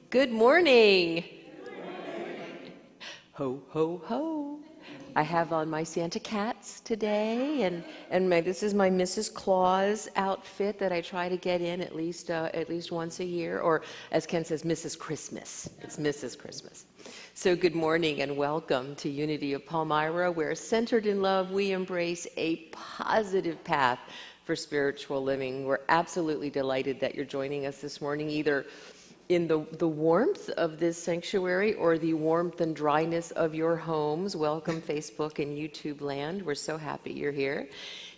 Good morning. Ho, ho, ho. I have on my Santa Cats today, and this is my Mrs. Claus outfit that I try to get in at least once a year, or as Ken says, Mrs. Christmas. It's Mrs. Christmas. So good morning and welcome to Unity of Palmyra, where centered in love, we embrace a positive path for spiritual living. We're absolutely delighted that you're joining us this morning, either in the warmth of this sanctuary or the warmth and dryness of your homes. Welcome, Facebook and YouTube land. We're so happy you're here.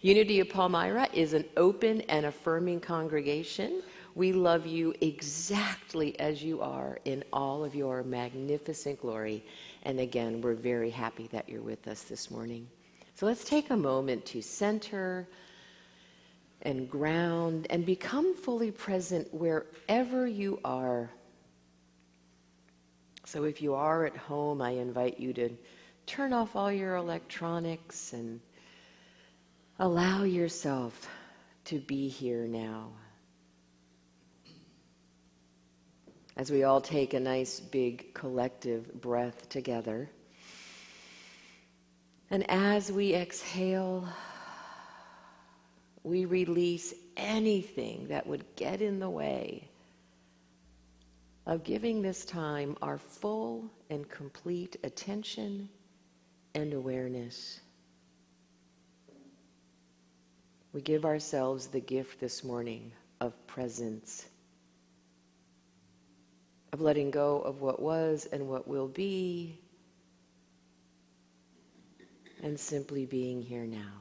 Unity of Palmyra is an open and affirming congregation. We love you exactly as you are in all of your magnificent glory. And again, we're very happy that you're with us this morning. So let's take a moment to center and ground and become fully present wherever you are. So if you are at home, I invite you to turn off all your electronics and allow yourself to be here now. As we all take a nice big collective breath together. And as we exhale, we release anything that would get in the way of giving this time our full and complete attention and awareness. We give ourselves the gift this morning of presence, of letting go of what was and what will be, and simply being here now.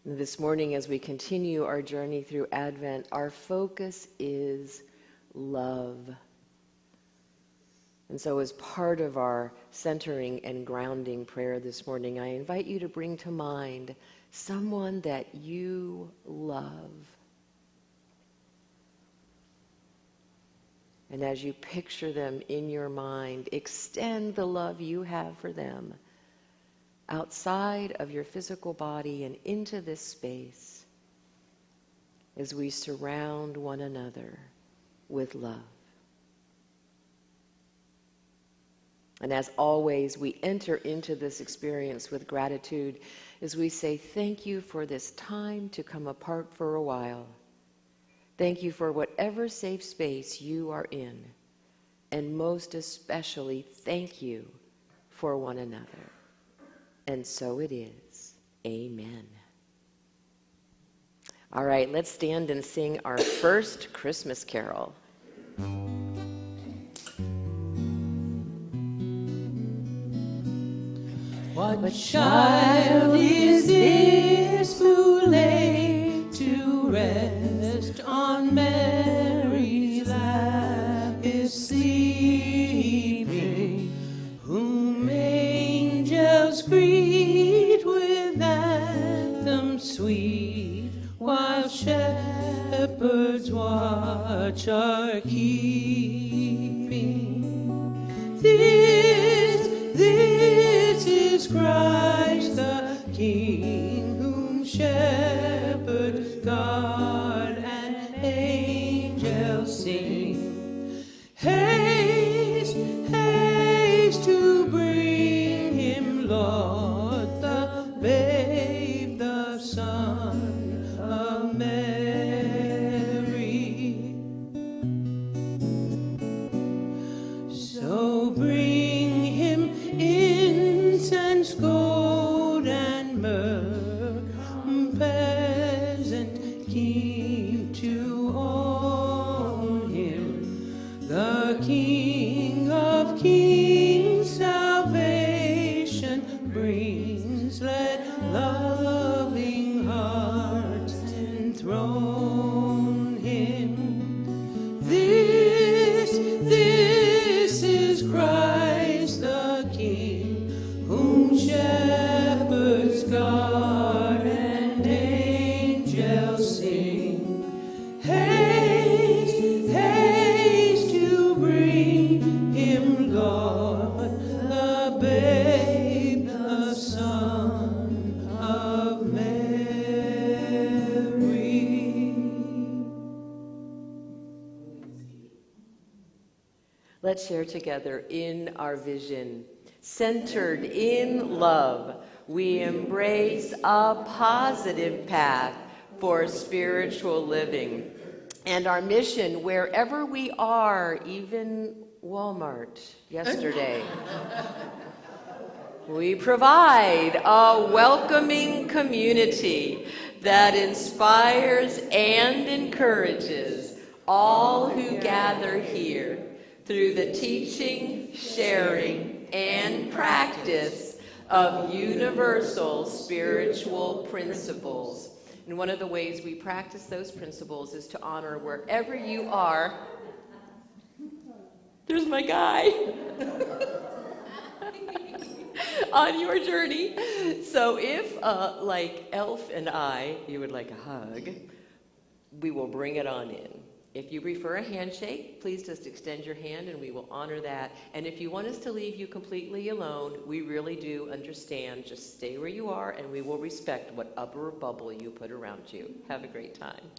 This morning, as we continue our journey through Advent, our focus is love. And so as part of our centering and grounding prayer this morning, I invite you to bring to mind someone that you love. And as you picture them in your mind, extend the love you have for them outside of your physical body and into this space as we surround one another with love. And as always, we enter into this experience with gratitude as we say thank you for this time to come apart for a while. Thank you for whatever safe space you are in. And most especially, thank you for one another. And so it is. Amen. All right, let's stand and sing our first Christmas carol. What child is this who lay to rest on Mary's lap is sleeping, whom angels greet with anthems sweet, while shepherds watch are keeping? This is Christ the King, whom shepherds guard and angels sing. Haste, haste to bring him, Lord, the babe, the Son of Mary. So bring him incense, gold, and myrrh, present keep to own him, the King of kings, salvation brings. Let loving hearts enthrone him. This is Christ the King, whom shepherds guard and angels sing. Haste, haste to bring him, Lord, the babe, the Son of Mary. Let's share together in our vision. Centered in love, we embrace a positive path for spiritual living. And our mission, wherever we are, even Walmart yesterday, we provide a welcoming community that inspires and encourages all who gather here through the teaching, sharing, and practice of universal spiritual principles. And one of the ways we practice those principles is to honor wherever you are. There's my guy. On your journey. So if, like Elf and I, you would like a hug, we will bring it on in. If you prefer a handshake, please just extend your hand and we will honor that. And if you want us to leave you completely alone, we really do understand. Just stay where you are and we will respect what upper bubble you put around you. Have a great time.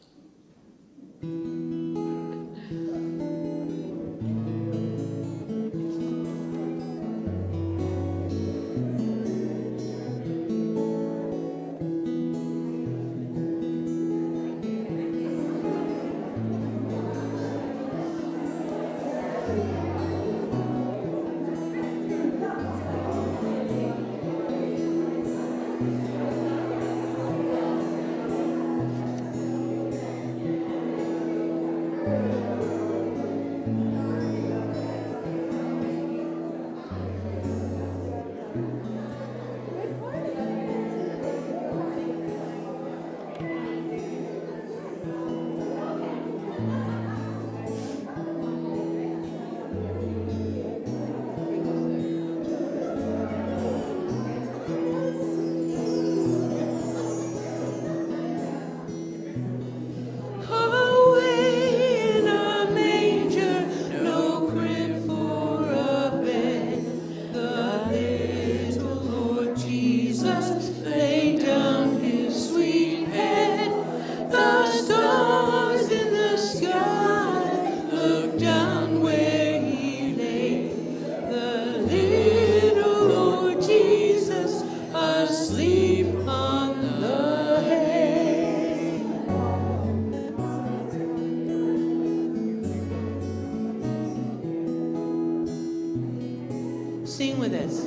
Sing with us.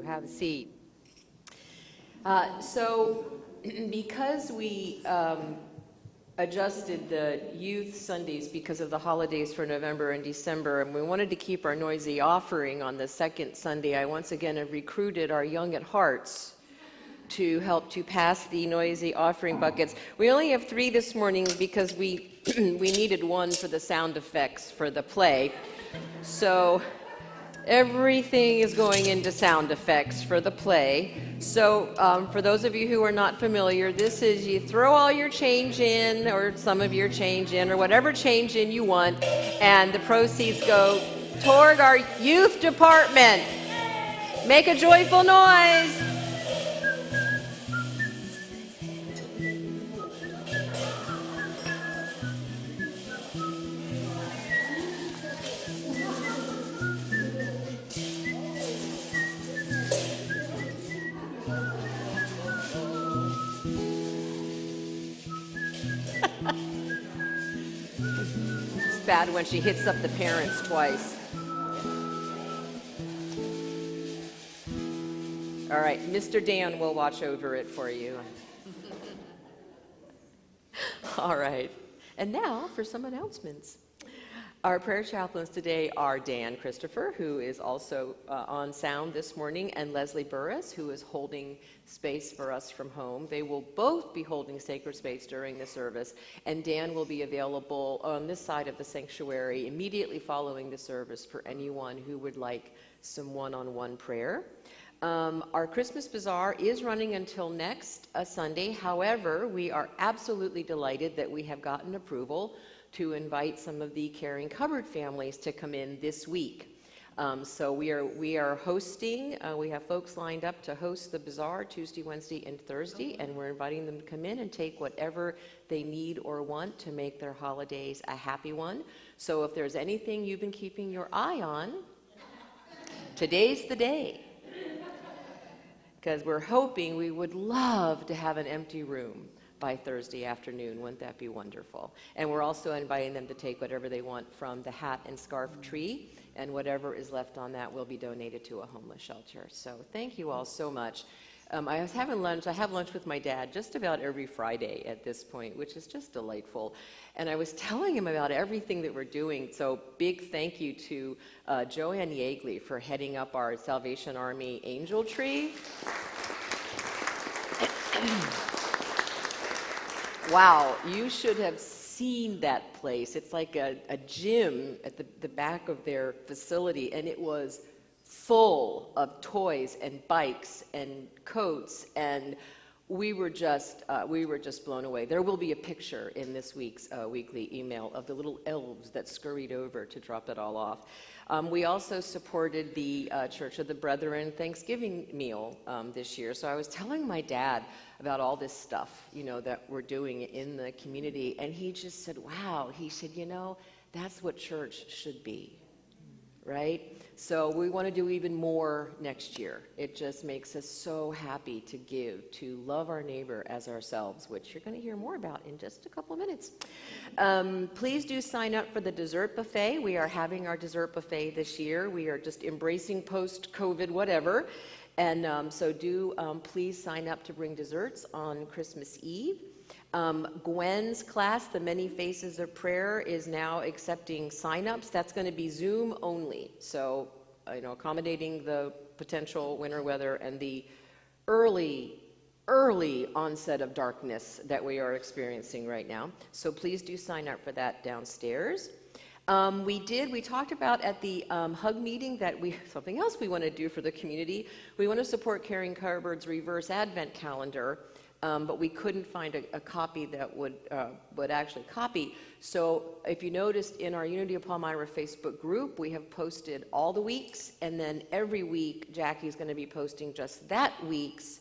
Have a seat. So because we adjusted the youth Sundays because of the holidays for November and December, and we wanted to keep our noisy offering on the second Sunday, I once again have recruited our young at hearts to help to pass the noisy offering buckets. We only have 3 this morning because we needed 1 for the sound effects for the play. So everything is going into sound effects for the play. So for those of you who are not familiar, this is you throw all your change in, or some of your change in, or whatever change in you want, and the proceeds go toward our youth department. Make a joyful noise. bad when she hits up the parents twice. All right, Mr. Dan will watch over it for you. All right, and now for some announcements. Our prayer chaplains today are Dan Christopher, who is also on sound this morning, and Leslie Burris, who is holding space for us from home. They will both be holding sacred space during the service, and Dan will be available on this side of the sanctuary immediately following the service for anyone who would like some one-on-one prayer. Our Christmas Bazaar is running until next Sunday. However, we are absolutely delighted that we have gotten approval to invite some of the Caring Cupboard families to come in this week. So we are hosting, we have folks lined up to host the bazaar Tuesday, Wednesday, and Thursday, and we're inviting them to come in and take whatever they need or want to make their holidays a happy one. So if there's anything you've been keeping your eye on, today's the day. Because we're hoping, we would love to have an empty room by Thursday afternoon. Wouldn't that be wonderful? And we're also inviting them to take whatever they want from the hat and scarf tree, and whatever is left on that will be donated to a homeless shelter. So thank you all so much. I was having lunch. I have lunch with my dad just about every Friday at this point, which is just delightful. And I was telling him about everything that we're doing. So big thank you to Joanne Yeagley for heading up our Salvation Army Angel Tree. Wow, you should have seen that place. It's like a gym at the back of their facility, and it was full of toys and bikes and coats, and we were just blown away. There will be a picture in this week's weekly email of the little elves that scurried over to drop it all off. We also supported the Church of the Brethren Thanksgiving meal this year. So I was telling my dad about all this stuff, that we're doing in the community, and he just said, wow, he said, that's what church should be, right? So we want to do even more next year. It just makes us so happy to give, to love our neighbor as ourselves, which you're going to hear more about in just a couple of minutes. Please do sign up for the dessert buffet. We are having our dessert buffet this year. We are just embracing post-COVID whatever. And so do please sign up to bring desserts on Christmas Eve. Gwen's class, The Many Faces of Prayer, is now accepting signups. That's going to be Zoom only. So, accommodating the potential winter weather and the early onset of darkness that we are experiencing right now. So please do sign up for that downstairs. We talked about at the Hug meeting that something else we want to do for the community. We want to support Caring Cupboard's reverse Advent calendar, but we couldn't find a copy that would actually copy. So if you noticed in our Unity of Palmyra Facebook group, we have posted all the weeks, and then every week Jackie's going to be posting just that week's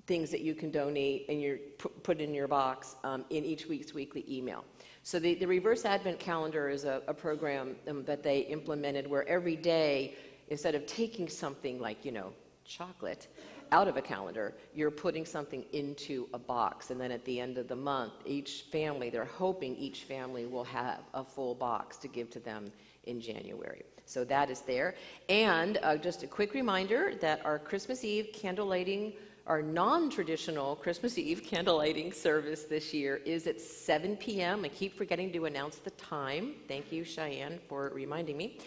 things that you can donate and put in your box in each week's weekly email. So the Reverse Advent Calendar is a program that they implemented where every day, instead of taking something like, chocolate out of a calendar, you're putting something into a box. And then at the end of the month, they're hoping each family will have a full box to give to them in January. So that is there. And just a quick reminder that our Christmas Eve candle lighting, our non-traditional Christmas Eve candle lighting service this year is at 7 p.m. I keep forgetting to announce the time. Thank you, Cheyenne, for reminding me.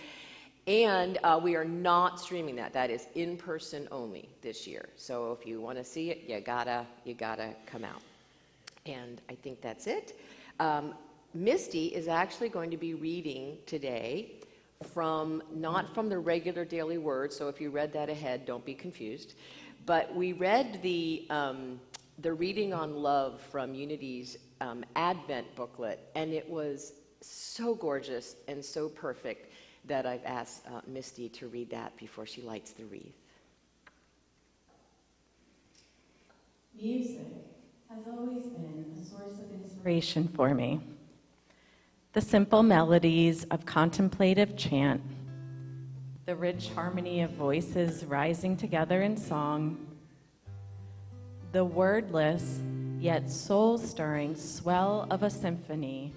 And we are not streaming that. That is in person only this year. So if you want to see it, you gotta come out. And I think that's it. Misty is actually going to be reading today not from the regular daily word. So if you read that ahead, don't be confused. But we read the reading on love from Unity's Advent booklet, and it was so gorgeous and so perfect that I've asked Misty to read that before she lights the wreath. Music has always been a source of inspiration for me. The simple melodies of contemplative chant, the rich harmony of voices rising together in song, the wordless yet soul-stirring swell of a symphony.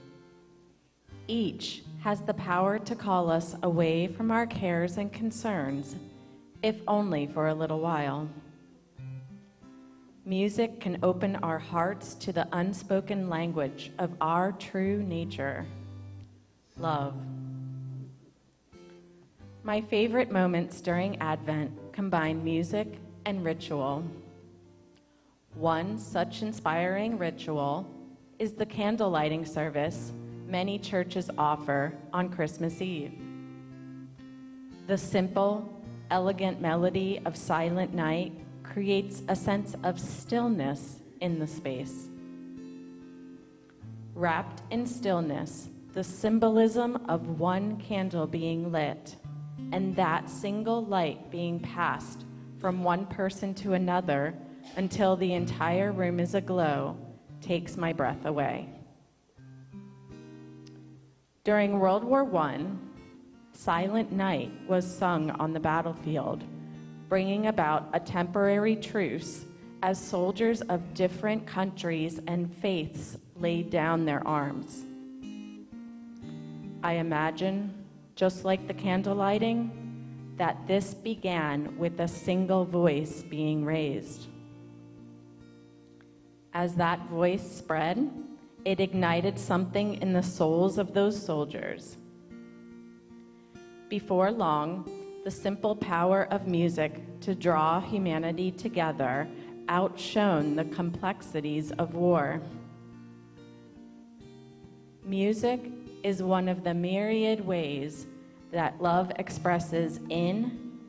each has the power to call us away from our cares and concerns, if only for a little while. Music can open our hearts to the unspoken language of our true nature, love. My favorite moments during Advent combine music and ritual. One such inspiring ritual is the candle lighting service many churches offer on Christmas Eve. The simple, elegant melody of Silent Night creates a sense of stillness in the space. Wrapped in stillness, the symbolism of one candle being lit and that single light being passed from one person to another until the entire room is aglow takes my breath away. During World War I, Silent Night was sung on the battlefield, bringing about a temporary truce as soldiers of different countries and faiths laid down their arms. I imagine, just like the candle lighting, that this began with a single voice being raised. As that voice spread, it ignited something in the souls of those soldiers. Before long, the simple power of music to draw humanity together outshone the complexities of war. Music is one of the myriad ways that love expresses in,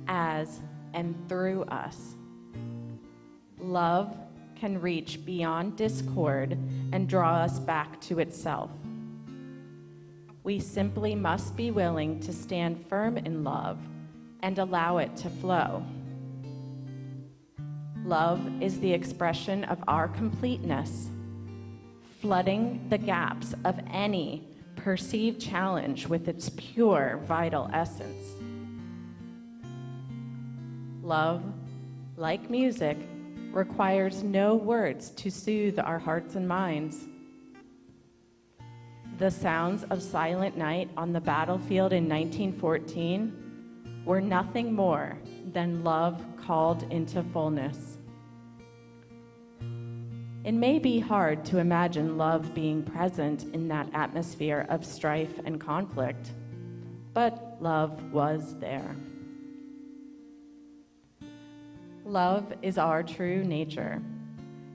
as, and through us. Love can reach beyond discord and draw us back to itself. We simply must be willing to stand firm in love and allow it to flow. Love is the expression of our completeness, flooding the gaps of any perceived challenge with its pure, vital essence. Love, like music, requires no words to soothe our hearts and minds. The sounds of Silent Night on the battlefield in 1914 were nothing more than love called into fullness. It may be hard to imagine love being present in that atmosphere of strife and conflict, but love was there. Love is our true nature.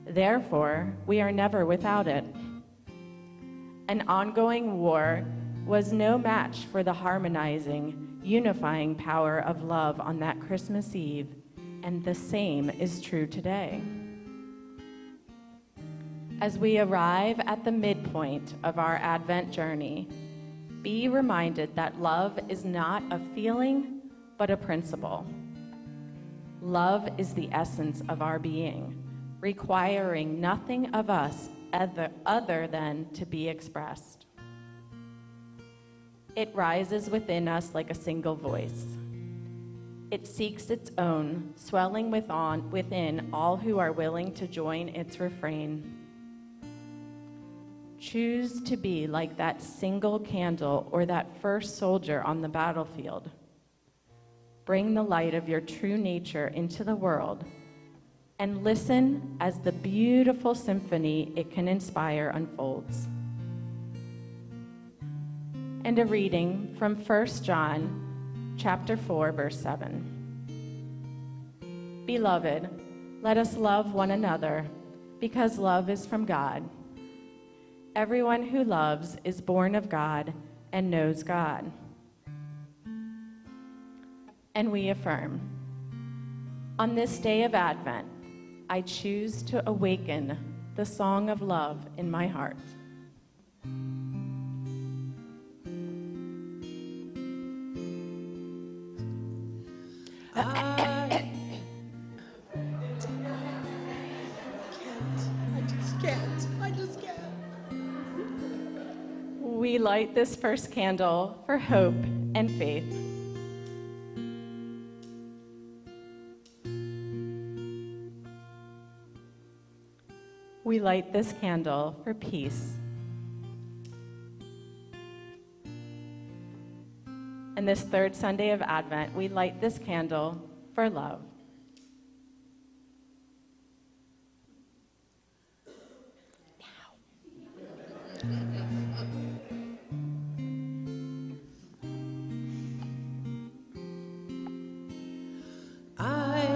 Therefore, we are never without it. An ongoing war was no match for the harmonizing, unifying power of love on that Christmas Eve, and the same is true today. As we arrive at the midpoint of our Advent journey, be reminded that love is not a feeling, but a principle. Love is the essence of our being, requiring nothing of us other than to be expressed. It rises within us like a single voice. It seeks its own, swelling within all who are willing to join its refrain. Choose to be like that single candle or that first soldier on the battlefield. Bring the light of your true nature into the world and listen as the beautiful symphony it can inspire unfolds. And a reading from 1 John chapter 4, verse 7. Beloved, let us love one another, because love is from God. Everyone who loves is born of God and knows God. And we affirm, on this day of Advent, I choose to awaken the song of love in my heart. I just can't. We light this first candle for hope and faith. We light this candle for peace. on this third Sunday of Advent, we light this candle for love. I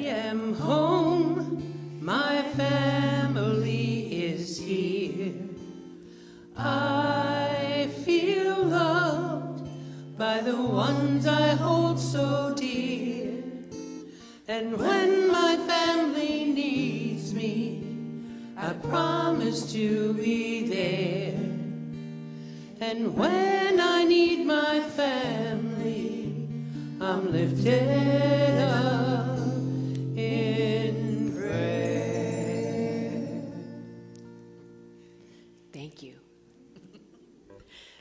am home, my family is here. I feel loved by the ones I hold so dear. And when my family needs me, I promise to be there. And when I need my family, I'm lifted up in prayer. Thank you.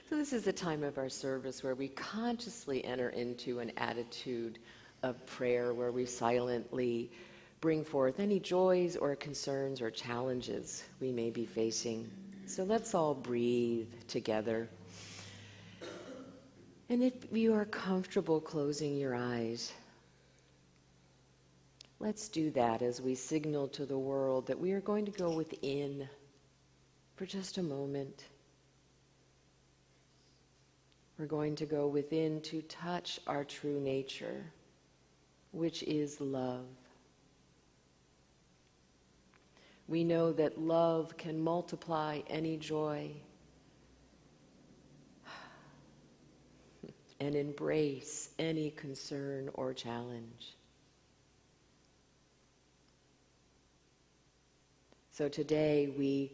So this is the time of our service where we consciously enter into an attitude of prayer, where we silently bring forth any joys or concerns or challenges we may be facing. So let's all breathe together. And if you are comfortable closing your eyes, let's do that as we signal to the world that we are going to go within for just a moment. We're going to go within to touch our true nature, which is love. We know that love can multiply any joy and embrace any concern or challenge. So today we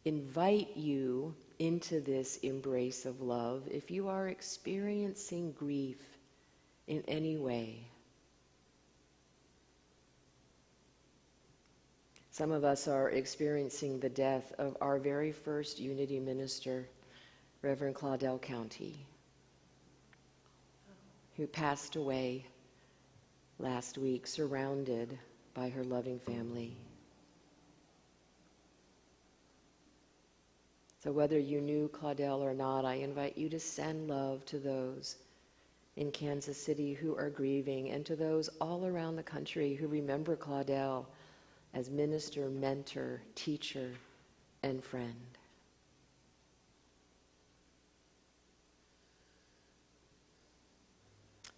invite you into this embrace of love. If you are experiencing grief in any way, some of us are experiencing the death of our very first Unity minister, Reverend Claudel County, who passed away last week, surrounded by her loving family. So whether you knew Claudel or not, I invite you to send love to those in Kansas City who are grieving, and to those all around the country who remember Claudel as minister, mentor, teacher, and friend.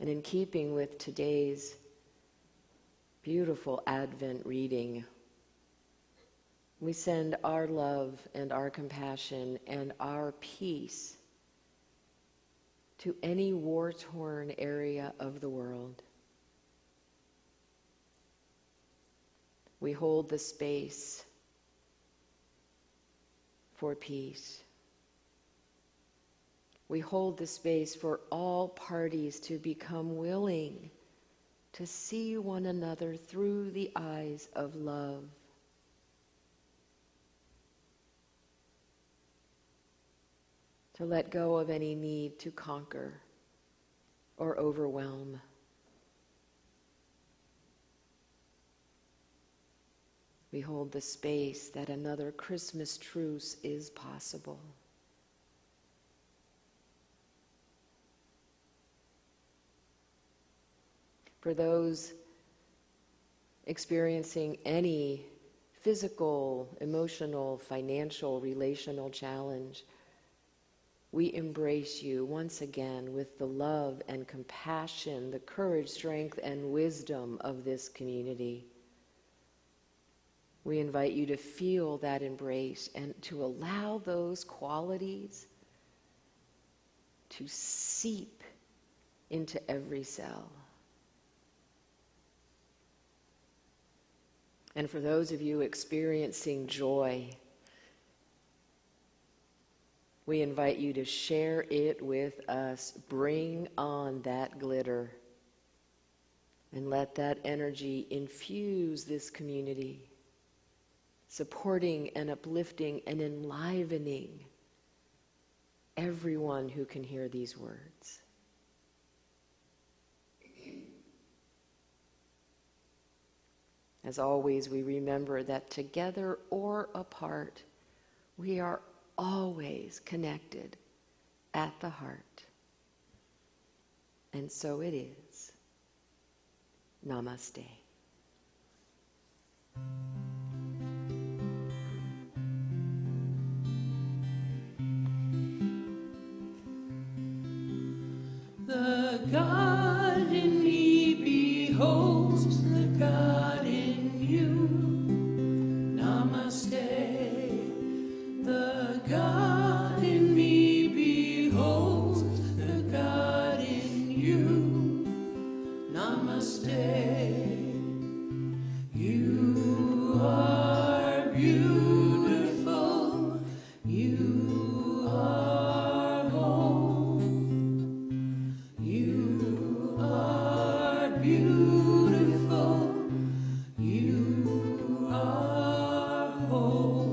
And in keeping with today's beautiful Advent reading, we send our love and our compassion and our peace to any war-torn area of the world. We hold the space for peace. We hold the space for all parties to become willing to see one another through the eyes of love. To let go of any need to conquer or overwhelm. We hold the space that another Christmas truce is possible. For those experiencing any physical, emotional, financial, relational challenge, we embrace you once again with the love and compassion, the courage, strength, and wisdom of this community. We invite you to feel that embrace and to allow those qualities to seep into every cell. And for those of you experiencing joy, we invite you to share it with us. Bring on that glitter and let that energy infuse this community, supporting and uplifting and enlivening everyone who can hear these words. As always, we remember that together or apart, we are always connected at the heart. and so it is. Namaste. The God in me beholds the God in you. Namaste. The God in me beholds the God in you. Namaste. You are beautiful. You are whole. You are beautiful. You are whole.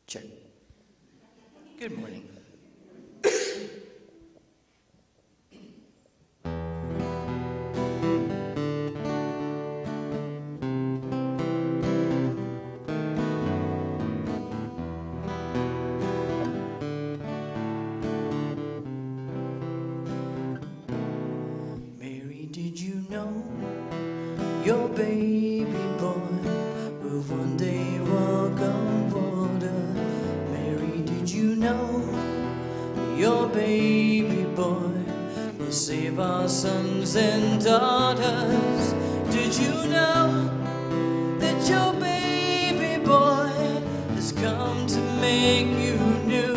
Check. Good morning. Mary, did you know your baby boy will one day walk on water? Mary, did you know your baby boy will save our sons and daughters? Did you know that your baby boy has come to make you new?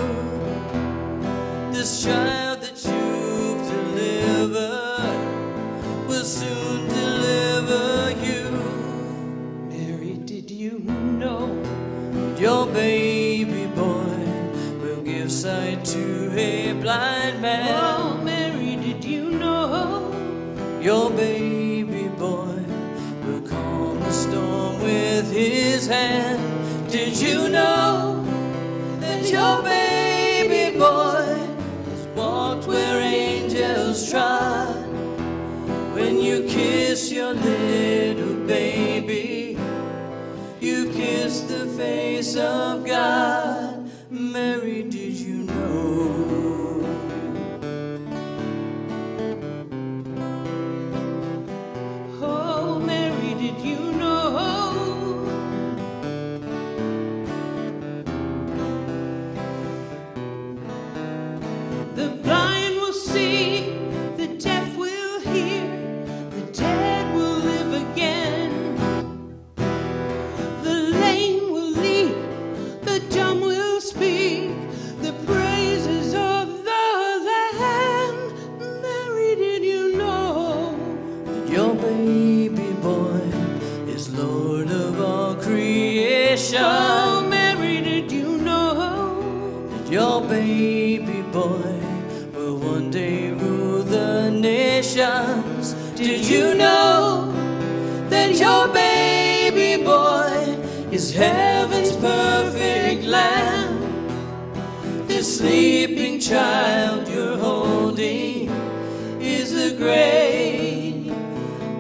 This child that you've delivered will soon deliver you. Mary, did you know? Your baby boy will give sight to a blind man. Oh, Mary, did you know? Your baby boy will calm the storm with his hand. Did you know that your baby boy has walked where angels trod? When you kiss your little baby, you've kissed the face of God. Mary, did you know? Oh, Mary, did you know? The blind will see, the deaf will hear, the dead will live again. The lame will leap, the dumb will speak, the praises of the Lamb. Mary, did you know? Your baby boy is Lord of all creation. Oh, Mary, did you know? Your baby boy will one day rule the nations. Did you know that your baby boy is heaven's perfect lamb? This sleeping child you're holding is the great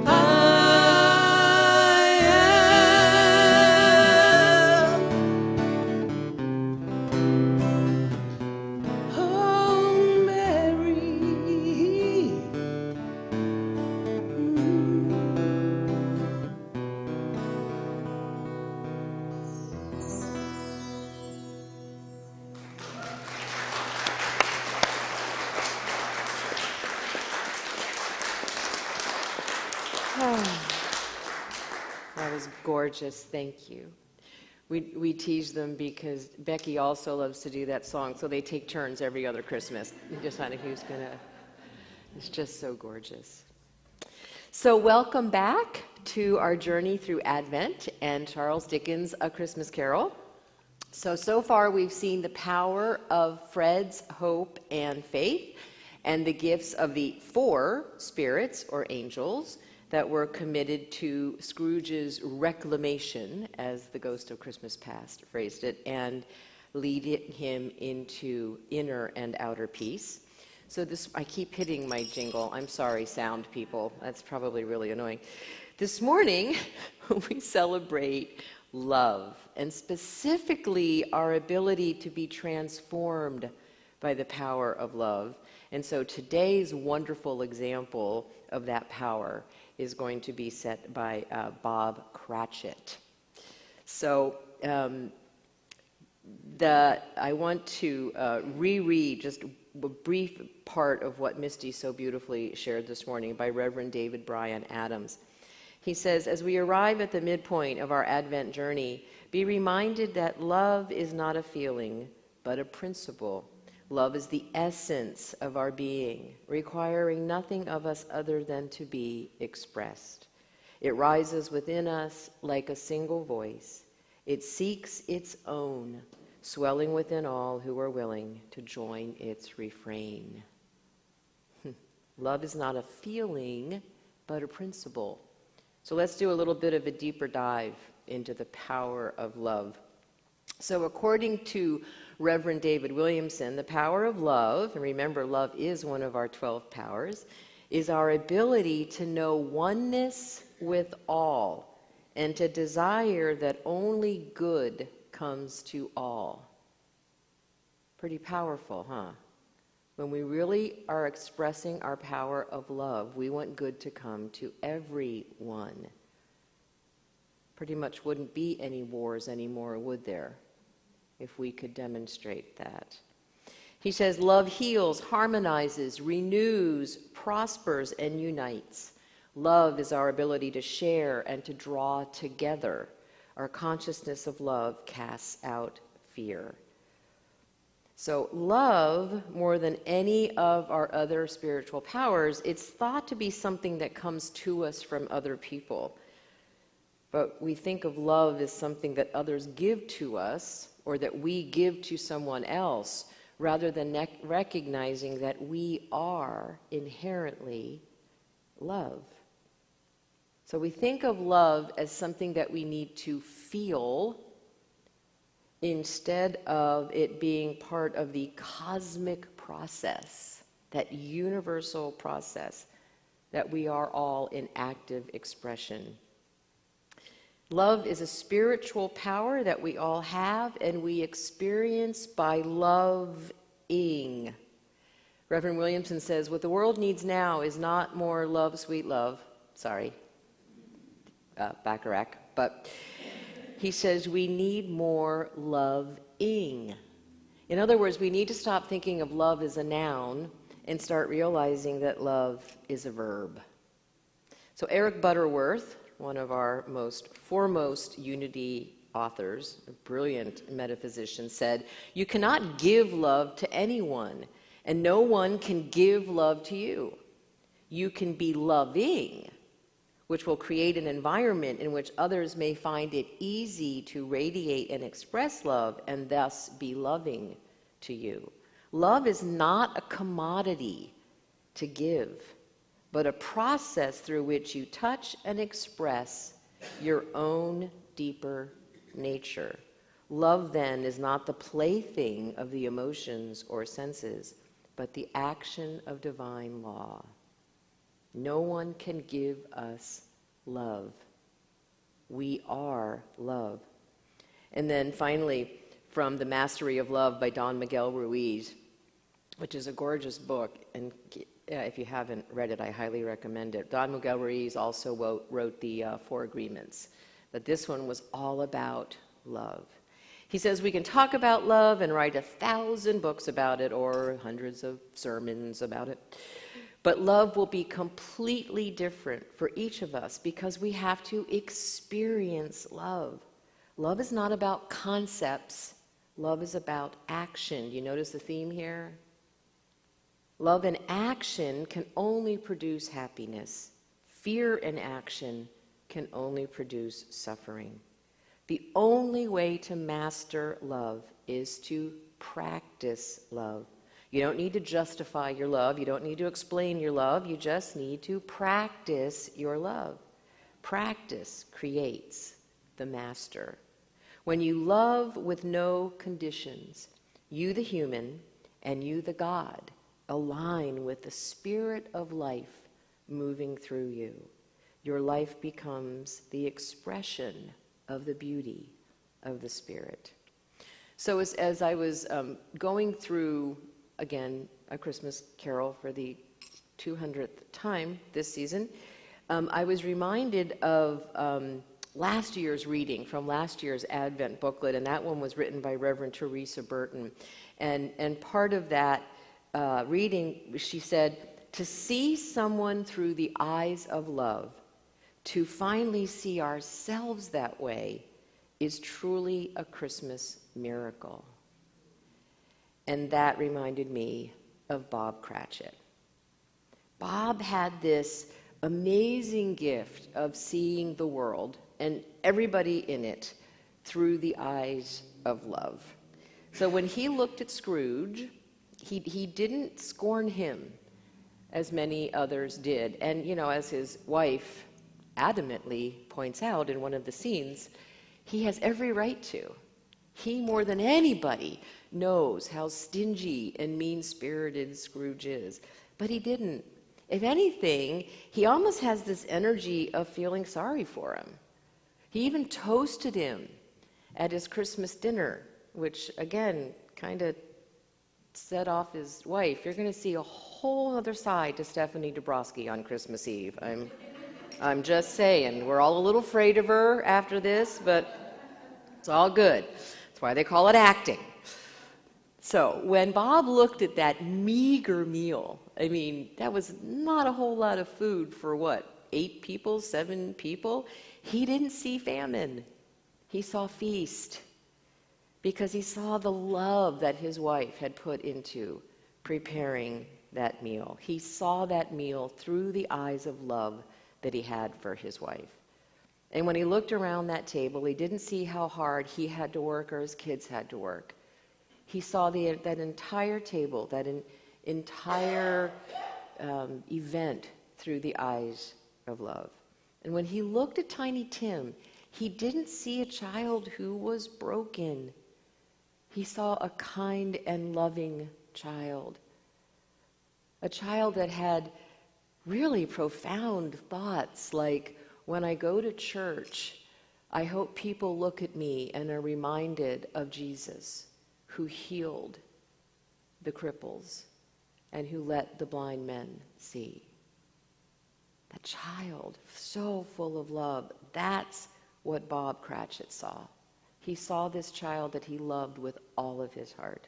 I am. Oh, Mary. That was gorgeous. Thank you. We tease them because Becky also loves to do that song, so they take turns every other Christmas, deciding who's gonna. It's just so gorgeous. So welcome back to our journey through Advent and Charles Dickens' A Christmas Carol. So far we've seen the power of Fred's hope and faith, and the gifts of the 4 spirits or angels that were committed to Scrooge's reclamation, as the Ghost of Christmas Past phrased it, and leading him into inner and outer peace. So this, I keep hitting my jingle. I'm sorry, sound people. That's probably really annoying. This morning, we celebrate love, and specifically our ability to be transformed by the power of love. And so today's wonderful example of that power is going to be set by Bob Cratchit. So I want to reread just a brief part of what Misty so beautifully shared this morning by Reverend David Bryan Adams. He says, as we arrive at the midpoint of our Advent journey, be reminded that love is not a feeling, but a principle. Love is the essence of our being, requiring nothing of us other than to be expressed. It rises within us like a single voice. It seeks its own, swelling within all who are willing to join its refrain. Love is not a feeling, but a principle. So let's do a little bit of a deeper dive into the power of love. So according to Reverend David Williamson, the power of love, and remember love is one of our 12 powers, is our ability to know oneness with all and to desire that only good comes to all. Pretty powerful, huh? When we really are expressing our power of love, we want good to come to everyone. Pretty much wouldn't be any wars anymore, would there, if we could demonstrate that? He says, love heals, harmonizes, renews, prospers, and unites. Love is our ability to share and to draw together. Our consciousness of love casts out fear. So love, more than any of our other spiritual powers, it's thought to be something that comes to us from other people. But we think of love as something that others give to us or that we give to someone else, rather than recognizing that we are inherently love. So we think of love as something that we need to feel instead of it being part of the cosmic process, that universal process that we are all in active expression. Love is a spiritual power that we all have and we experience by loving. Reverend Williamson says, what the world needs now is not more love, sweet love. Sorry, Bacharach. But he says we need more loving. In other words, we need to stop thinking of love as a noun and start realizing that love is a verb. So Eric Butterworth, one of our most foremost unity authors, a brilliant metaphysician, said, you cannot give love to anyone, and no one can give love to you. You can be loving, which will create an environment in which others may find it easy to radiate and express love and thus be loving to you. Love is not a commodity to give, but a process through which you touch and express your own deeper nature. Love, then, is not the plaything of the emotions or senses, but the action of divine law. No one can give us love. We are love. And then finally, from The Mastery of Love by Don Miguel Ruiz, which is a gorgeous book, and if you haven't read it, I highly recommend it. Don Miguel Ruiz also wrote the Four Agreements, but this one was all about love. He says we can talk about love and write 1,000 books about it or hundreds of sermons about it, but love will be completely different for each of us because we have to experience love. Love is not about concepts. Love is about action. You notice the theme here? Love in action can only produce happiness. Fear in action can only produce suffering. The only way to master love is to practice love. You don't need to justify your love. You don't need to explain your love. You just need to practice your love. Practice creates the master. When you love with no conditions, you the human and you the God align with the spirit of life moving through you. Your life becomes the expression of the beauty of the Spirit. So as I was going through, again, A Christmas Carol for the 200th time this season, I was reminded of last year's reading from last year's Advent booklet, and that one was written by Reverend Teresa Burton. And part of that reading, she said, to see someone through the eyes of love, to finally see ourselves that way, is truly a Christmas miracle. And that reminded me of Bob Cratchit. Bob had this amazing gift of seeing the world and everybody in it through the eyes of love. So when he looked at Scrooge, he didn't scorn him as many others did. And, you know, as his wife adamantly points out in one of the scenes, he has every right to. He, more than anybody, knows how stingy and mean-spirited Scrooge is. But he didn't. If anything, he almost has this energy of feeling sorry for him. He even toasted him at his Christmas dinner, which, again, kind of set off his wife. You're going to see a whole other side to Stephanie Dabrowski on Christmas Eve. I'm just saying. We're all a little afraid of her after this, but it's all good. That's why they call it acting. So when Bob looked at that meager meal, I mean, that was not a whole lot of food for what, 8 people, 7 people? He didn't see famine. He saw feast, because he saw the love that his wife had put into preparing that meal. He saw that meal through the eyes of love that he had for his wife. And when he looked around that table, he didn't see how hard he had to work or his kids had to work. He saw that entire table, that entire event through the eyes of love. And when he looked at Tiny Tim, he didn't see a child who was broken. He saw a kind and loving child. A child that had really profound thoughts like, when I go to church, I hope people look at me and are reminded of Jesus, who healed the cripples and who let the blind men see. The child, so full of love. That's what Bob Cratchit saw. He saw this child that he loved with all of his heart.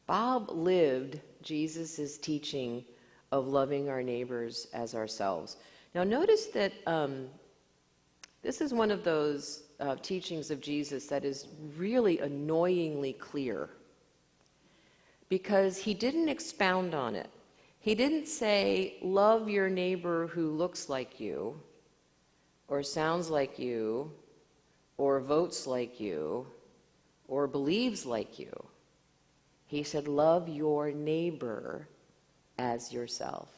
Bob lived Jesus' teaching of loving our neighbors as ourselves. Now notice that this is one of those teachings of Jesus that is really annoyingly clear, because he didn't expound on it. He didn't say, love your neighbor who looks like you, or sounds like you, or votes like you, or believes like you. He said, love your neighbor as yourself.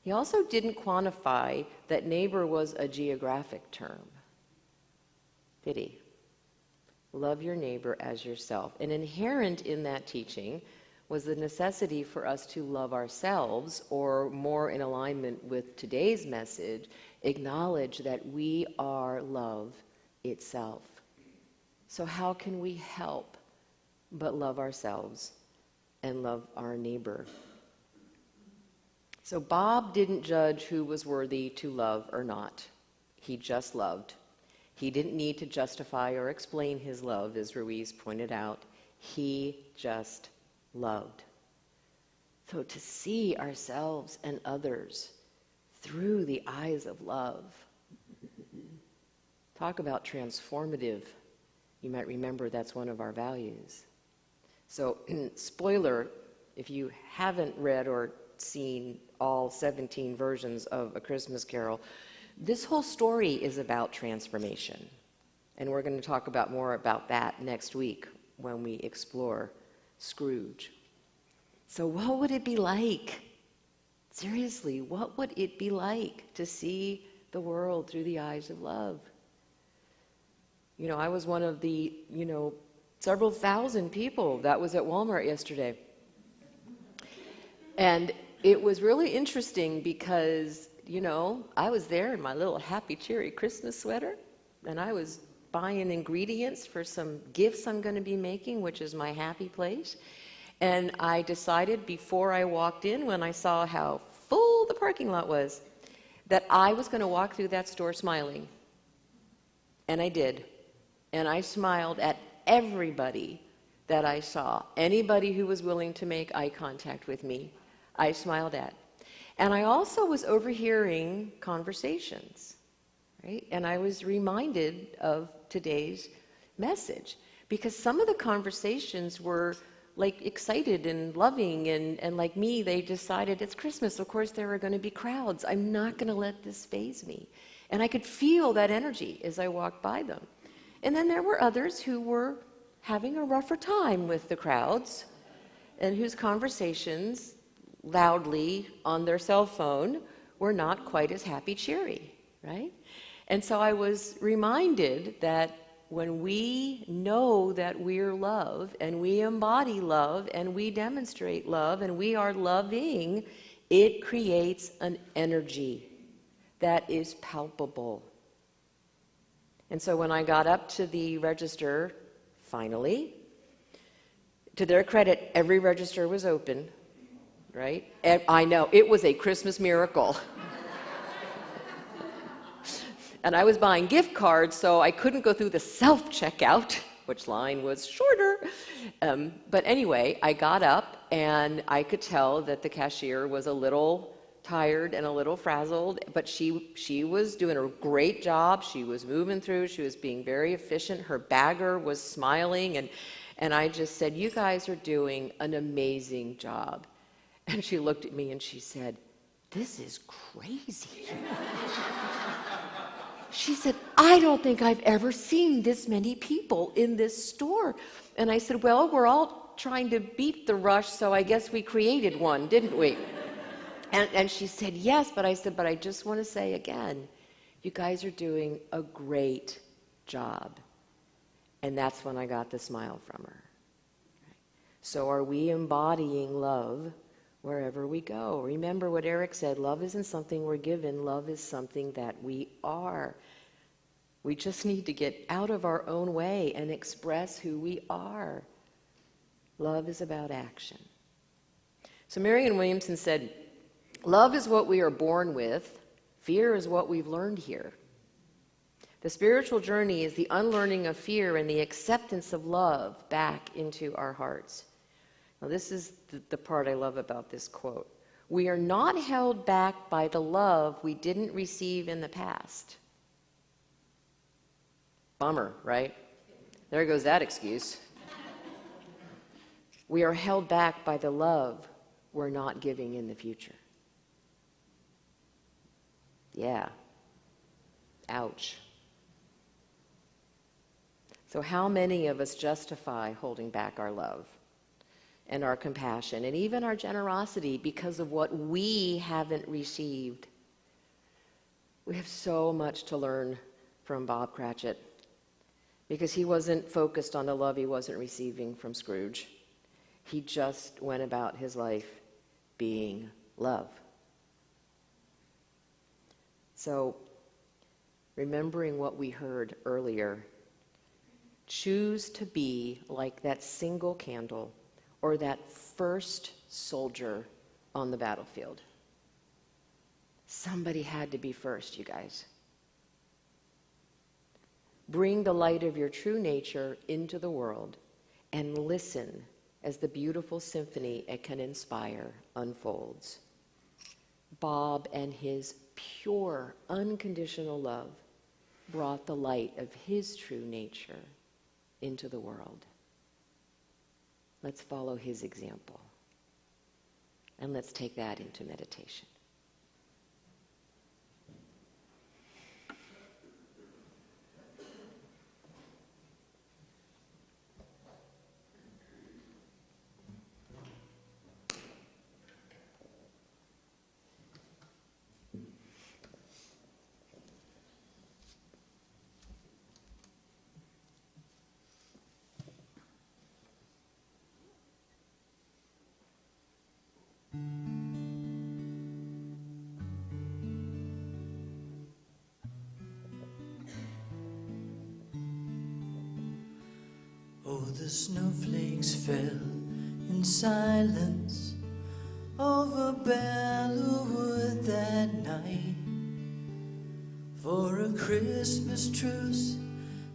He also didn't quantify that neighbor was a geographic term, did he? Love your neighbor as yourself. And inherent in that teaching was the necessity for us to love ourselves, or more in alignment with today's message, acknowledge that we are love itself. So how can we help but love ourselves and love our neighbor? So Bob didn't judge who was worthy to love or not. He just loved. He didn't need to justify or explain his love, as Ruiz pointed out. He just loved. So to see ourselves and others through the eyes of love, talk about transformative. You might remember that's one of our values. So, spoiler, if you haven't read or seen all 17 versions of A Christmas Carol, this whole story is about transformation. And we're going to talk about more about that next week when we explore Scrooge. So what would it be like? Seriously, what would it be like to see the world through the eyes of love? You know, I was one of the, several thousand people that was at Walmart yesterday. And it was really interesting because, I was there in my little happy, cheery Christmas sweater, and I was buying ingredients for some gifts I'm going to be making, which is my happy place. And I decided before I walked in, when I saw how full the parking lot was, that I was going to walk through that store smiling. And I did. And I smiled at everybody that I saw. Anybody who was willing to make eye contact with me, I smiled at. And I also was overhearing conversations, right? And I was reminded of today's message, because some of the conversations were like excited and loving, and like me, they decided it's Christmas, of course there are going to be crowds. I'm not going to let this faze me. And I could feel that energy as I walked by them. And then there were others who were having a rougher time with the crowds, and whose conversations loudly on their cell phone were not quite as happy, cheery, right? And so I was reminded that when we know that we're love, and we embody love, and we demonstrate love, and we are loving, it creates an energy that is palpable. And so when I got up to the register, finally, to their credit, every register was open, right? And I know, it was a Christmas miracle. And I was buying gift cards, so I couldn't go through the self-checkout, which line was shorter. But anyway, I got up, and I could tell that the cashier was a little tired and a little frazzled, but she was doing a great job. She was moving through. She was being very efficient. Her bagger was smiling, and I just said, "You guys are doing an amazing job." And she looked at me and she said, "This is crazy." She said, "I don't think I've ever seen this many people in this store." And I said, "Well, we're all trying to beat the rush, so I guess we created one, didn't we?" And she said, "Yes," but I said, "But I just want to say again, you guys are doing a great job." And that's when I got the smile from her. So are we embodying love wherever we go? Remember what Eric said, love isn't something we're given, love is something that we are. We just need to get out of our own way and express who we are. Love is about action. So Marianne Williamson said, "Love is what we are born with, fear is what we've learned here. The spiritual journey is the unlearning of fear and the acceptance of love back into our hearts." Now this is the part I love about this quote. "We are not held back by the love we didn't receive in the past." Bummer, right? There goes that excuse. "We are held back by the love we're not giving in the future." Yeah. Ouch. So how many of us justify holding back our love and our compassion and even our generosity because of what we haven't received? We have so much to learn from Bob Cratchit, because he wasn't focused on the love he wasn't receiving from Scrooge. He just went about his life being love. So, remembering what we heard earlier, choose to be like that single candle or that first soldier on the battlefield. Somebody had to be first, you guys. Bring the light of your true nature into the world and listen as the beautiful symphony it can inspire unfolds. Bob and his pure, unconditional love brought the light of his true nature into the world. Let's follow his example. And let's take that into meditation. Oh, the snowflakes fell in silence over Bellewood that night, for a Christmas truce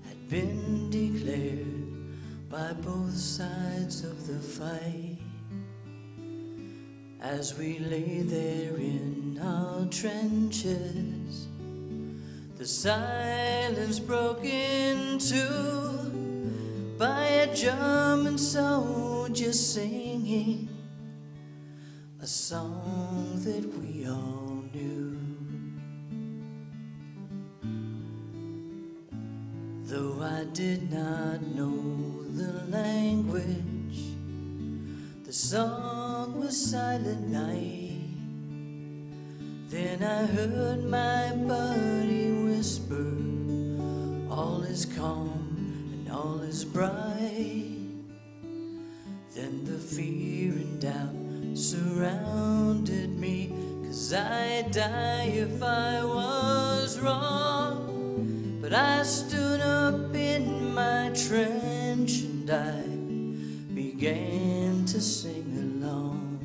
had been declared by both sides of the fight. As we lay there in our trenches, the silence broke into by a German soldier singing a song that we all knew. Though I did not know the language, the song was Silent Night. Then I heard my buddy whisper, all is calm and all is bright. Then the fear and doubt surrounded me, 'cause I'd die if I was wrong. But I stood up in my trench and I began to sing along.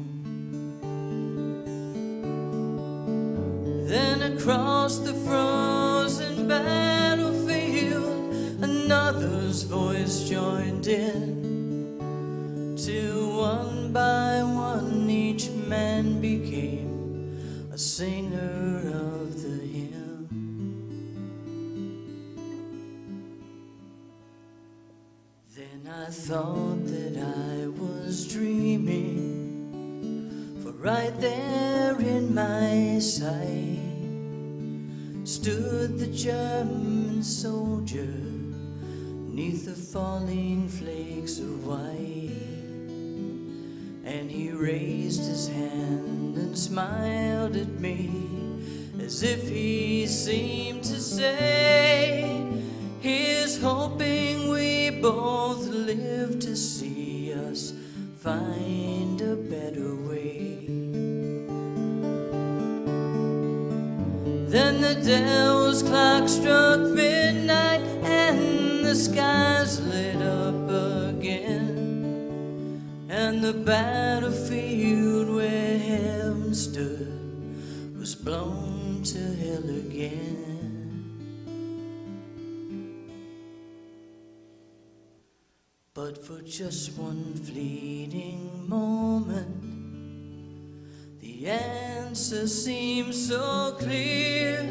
Then across the frozen battlefield, another's voice joined in, till one by one each man became a singer of the hymn. Then I thought that I was dreaming, for right there in my sight stood the German soldier 'neath the falling flakes of white. And he raised his hand and smiled at me, as if he seemed to say, he's hoping we both live to see us find a better way. Then the devil's clock struck midnight and the skies lit up again, and the battlefield where heaven stood was blown to hell again. But for just one fleeting moment, the answer seems so clear.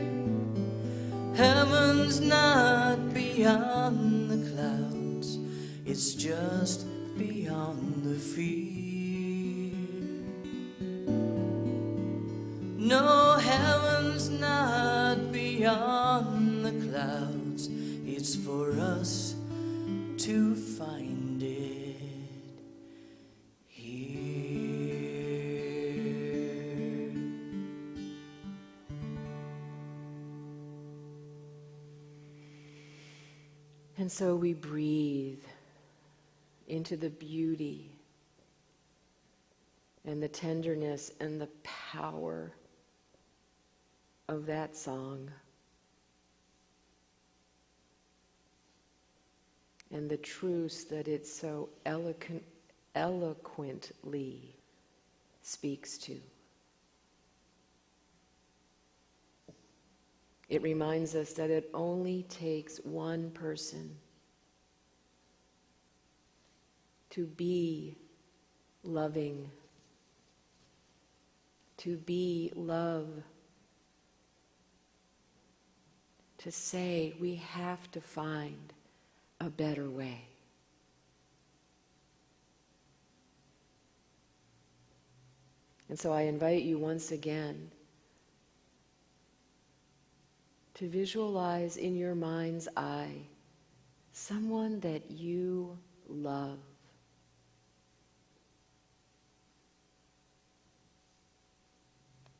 Heaven's not beyond the clouds, it's just beyond the fear. No, heaven's not beyond the clouds, it's for us to find it here. And so we breathe into the beauty and the tenderness and the power of that song, and the truths that it so eloquently speaks to. It reminds us that it only takes one person to be loving, to be love, to say we have to find a better way. And so I invite you once again to visualize in your mind's eye someone that you love.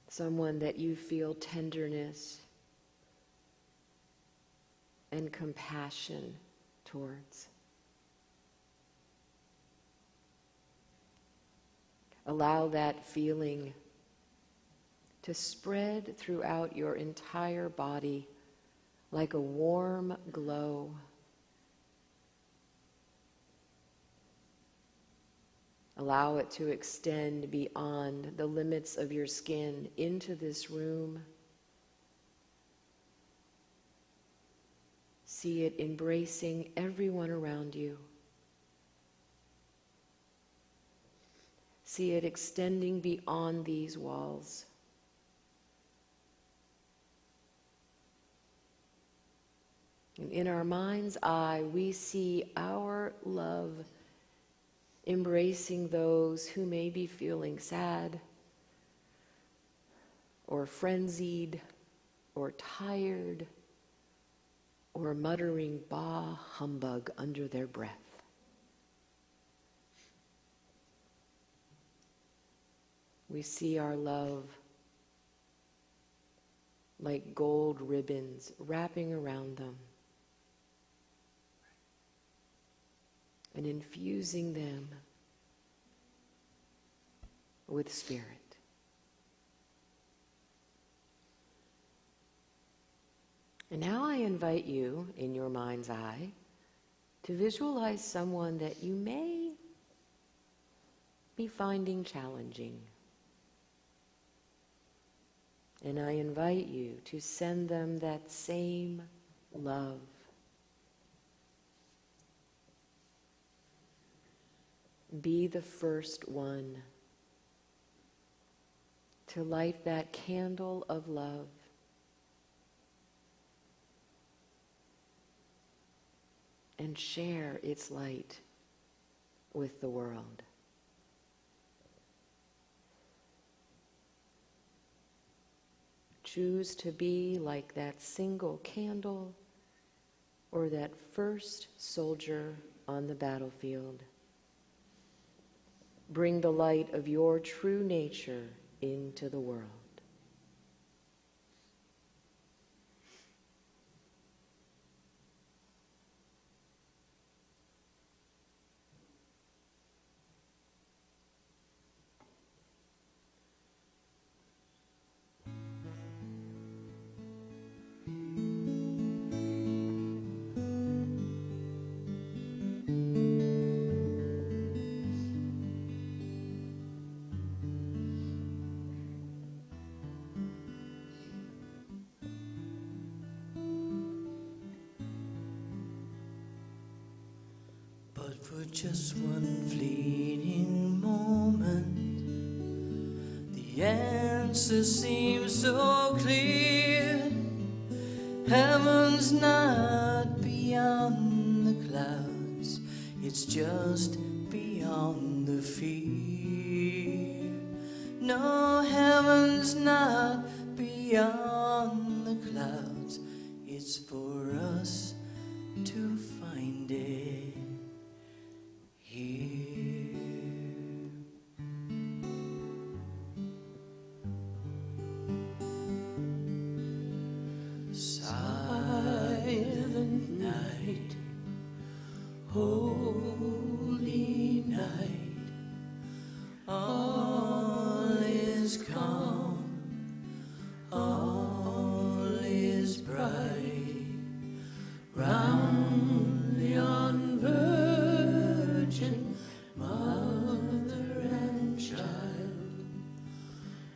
Someone that you feel tenderness and compassion towards. Allow that feeling to spread throughout your entire body like a warm glow. Allow it to extend beyond the limits of your skin into this room. See it embracing everyone around you. See it extending beyond these walls. And in our mind's eye, we see our love embracing those who may be feeling sad or frenzied or tired or muttering bah humbug under their breath. We see our love like gold ribbons wrapping around them and infusing them with spirit. And now I invite you, in your mind's eye, to visualize someone that you may be finding challenging. And I invite you to send them that same love. Be the first one to light that candle of love. And share its light with the world. Choose to be like that single candle or that first soldier on the battlefield. Bring the light of your true nature into the world. For just one fleeting moment, the answer seems so clear. Heaven's not beyond the clouds, it's just beyond the fear. No, heaven's not beyond the clouds, it's for us to find it. Silent night, holy night, all is calm, all is bright, round yon virgin mother and child,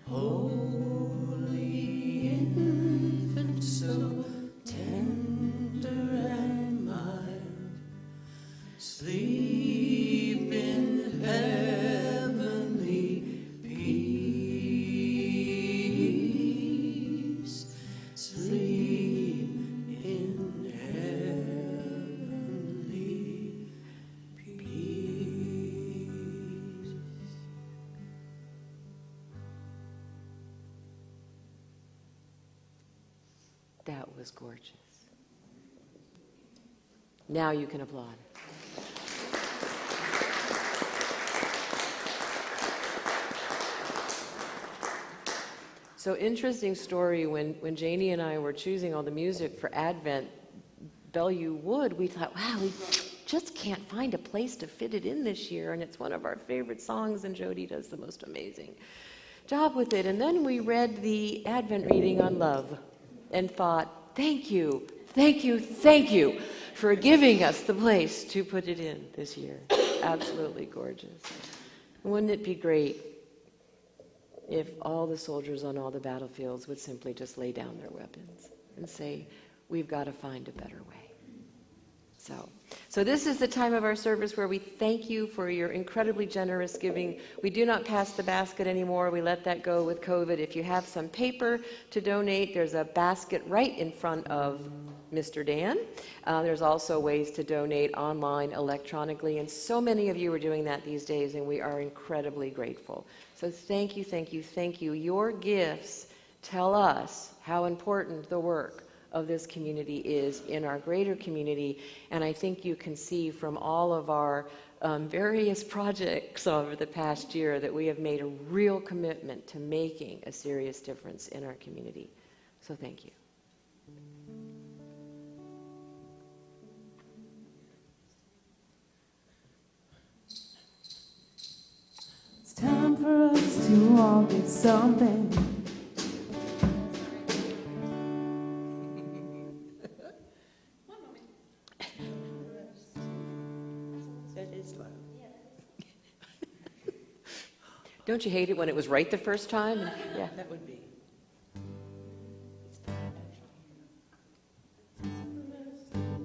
holy infant, so tender and mild, sleep in heavenly peace, sleep in heavenly peace. That was gorgeous. Now you can applaud. So interesting story, when Janie and I were choosing all the music for Advent, Bellew Wood, we thought, wow, we just can't find a place to fit it in this year, and it's one of our favorite songs, and Jody does the most amazing job with it. And then we read the Advent reading on love and thought, thank you, thank you, thank you for giving us the place to put it in this year. Absolutely gorgeous. Wouldn't it be great if all the soldiers on all the battlefields would simply just lay down their weapons and say, we've got to find a better way. So this is the time of our service where we thank you for your incredibly generous giving. We do not pass the basket anymore. We let that go with COVID. If you have some paper to donate, there's a basket right in front of Mr. Dan. There's also ways to donate online, electronically, and so many of you are doing that these days, and we are incredibly grateful. So thank you, thank you, thank you. Your gifts tell us how important the work of this community is in our greater community, and I think you can see from all of our various projects over the past year that we have made a real commitment to making a serious difference in our community. So thank you. It's time for us to all get something. Don't you hate it when it was right the first time? Yeah. That would be.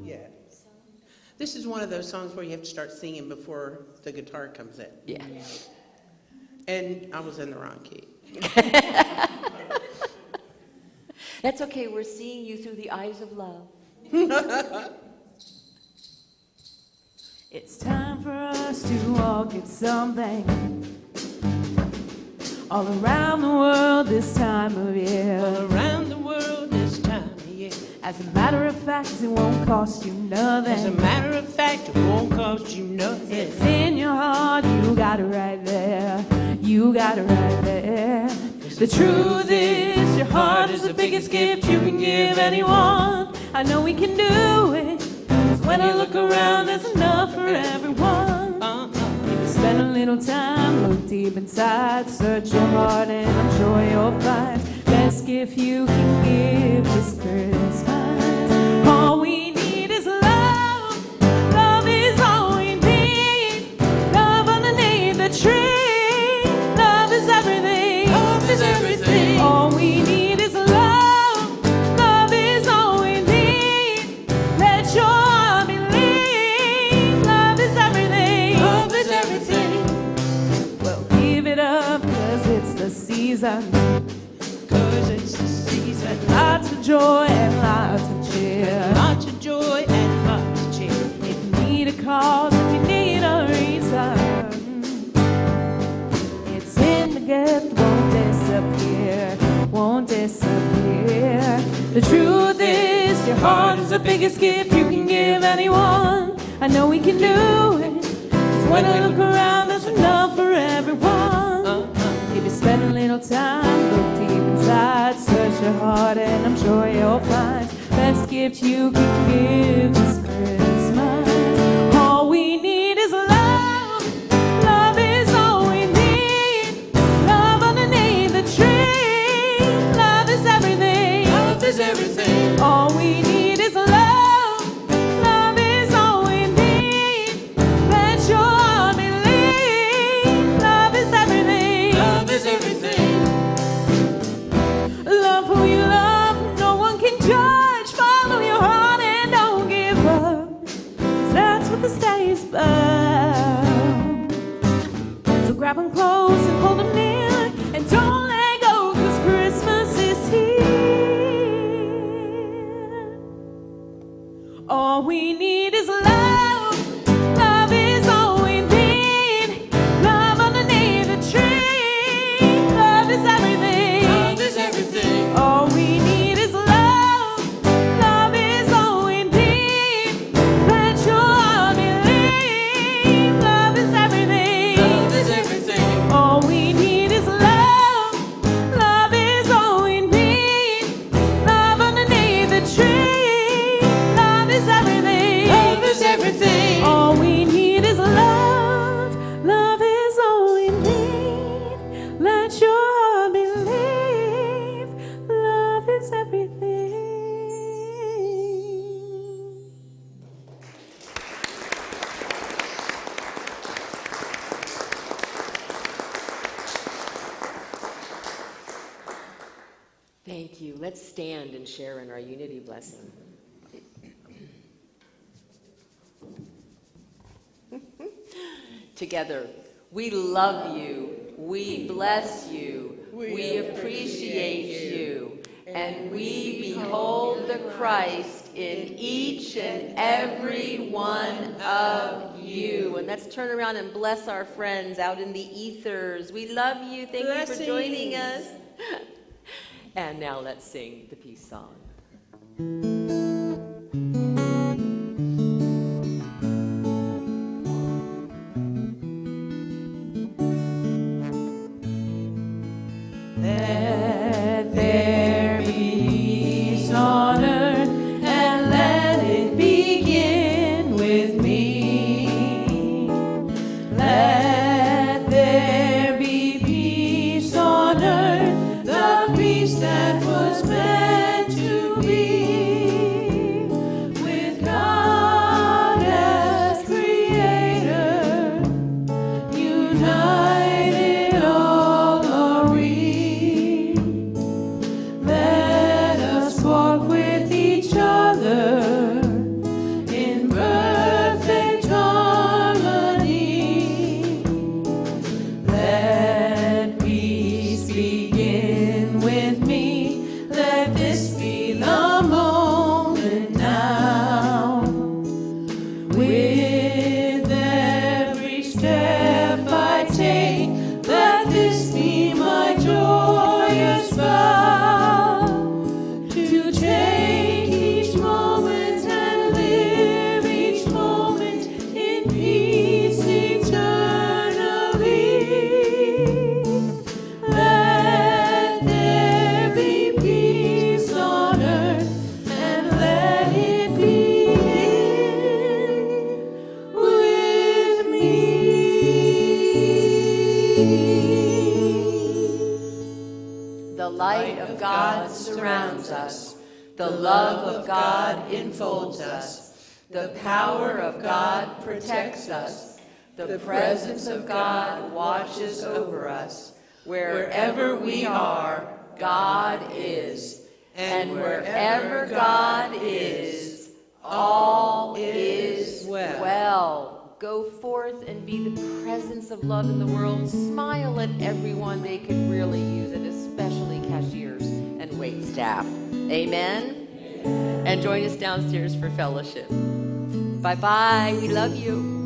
Yeah. This is one of those songs where you have to start singing before the guitar comes in. Yeah. And I was in the wrong key. That's okay. We're seeing you through the eyes of love. It's time for us to all get something. All around the world this time of year. All around the world this time of year. As a matter of fact, it won't cost you nothing. As a matter of fact, it won't cost you nothing. It's in your heart, you got it right there. You got it right there. The truth is, your heart is the biggest gift you can give anyone. I know we can do it. 'Cause when I look around, there's enough for everyone. If you spend a little time, look deep inside, search your heart, and I'm sure you'll find best gift you can give this Christmas. All we need is love. Love is all we need. Love underneath the tree. Love is everything. Love is everything. All we need is love. Love is all we need. Let your heart believe. Love is everything. Love is everything. Well, give it up, 'cause it's the season. 'Cause it's the season. Lots of joy and lots of cheer. Lots of joy and lots of cheer. If you need a cause, if you need a reason, it's in the gift, won't disappear, won't disappear. The truth is, your heart is the biggest gift you can give anyone. I know we can do it. 'Cause when I look around, there's enough for everyone. If you spend a little time, look deep inside, search your heart, and I'm sure you'll find best gift you can give this Christmas. All we need is love. Love is all we need. Love underneath the tree. Love is everything. Love is everything. All we need is love. Love is all we need. Let your heart believe. Love is everything. Love is everything. Love who you love. No one can judge. Follow your heart and don't give up. 'Cause that's what this day is about. So grab them close and hold them near. And don't let go, 'cause Christmas is here. All we need is love. Love is all we need. Love underneath the tree. Love is everything. Love is everything. All we need is love. Love is all we need. Let your heart believe. Love is everything. Love is everything. All we need is love. Love is all we need. Love underneath the tree. Love is everything. let's stand and share in our unity blessing. Together, we love you, we bless you, we appreciate you, and we behold the Christ in each and every one of you. And let's turn around and bless our friends out in the ethers. We love you. Thank you for joining us. And now let's sing the peace song. Let there be peace on earth, and let it begin with me. Let there be peace on earth, the peace that was meant to be, with God as creator, united all are we. Let us walk with each other in perfect harmony. Let peace begin with me. Let this be the moment now. With every step I take, let this be my joyous vow, to take each moment and live each moment in peace eternally. Let there be peace on earth, and let it begin with me. The light of God surrounds us. The love of God enfolds us. The power of God protects us. The presence of God watches over us. Wherever we are, God is. And wherever God is, all is well. Go forth and be the presence of love in the world. Smile at everyone. They could really use it, especially cashiers and wait staff. Amen? And join us downstairs for fellowship. Bye-bye. We love you.